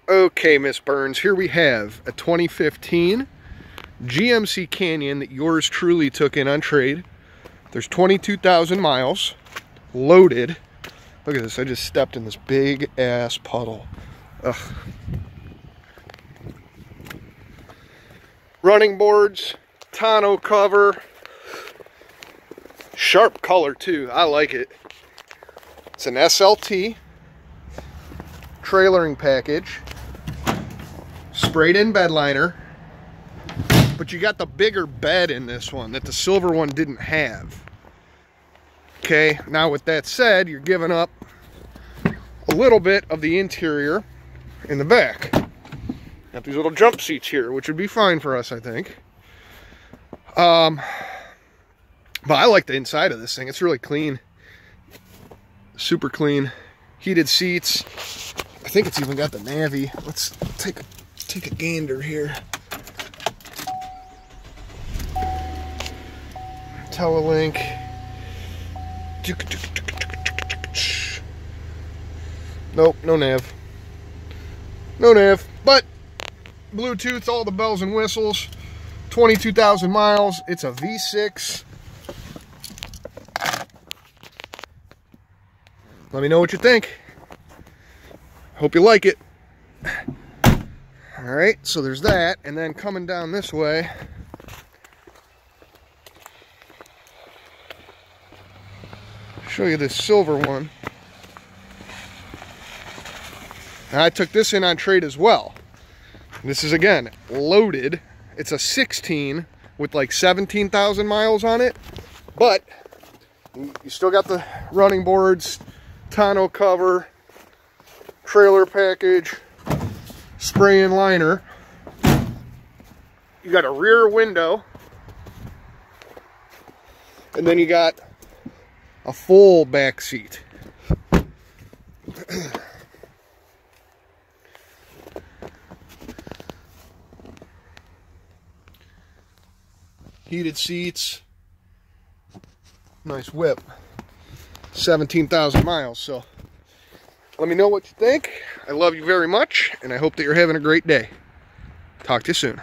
Okay, Miss Burns, here we have a 2015 GMC Canyon that yours truly took in on trade. There's 22,000 miles, loaded. Look at this, I just stepped in this big ass puddle. Ugh. Running boards, tonneau cover, sharp color too, I like it. It's an SLT, trailering package, sprayed in bed liner, but you got the bigger bed in this one that the silver one didn't have. Okay, now with that said, you're giving up a little bit of the interior in the back. Got these little jump seats here, which would be fine for us, I think. But I like the inside of this thing. It's really clean. Super clean. Heated seats. I think it's even got the Navi. Let's take a gander here. Telelink. Nope, no nav. No nav, but Bluetooth, all the bells and whistles. 22,000 miles. It's a V6. Let me know what you think. Hope you like it. All right, so there's that, and then coming down this way, show you this silver one. And I took this in on trade as well. This is, again, loaded. It's a 16 with like 17,000 miles on it, but you still got the running boards, tonneau cover, trailer package, spray and liner. You got a rear window, and then you got a full back seat. Heated seats, nice whip, 17,000 miles. So let me know what you think. I love you very much, and I hope that you're having a great day. Talk to you soon.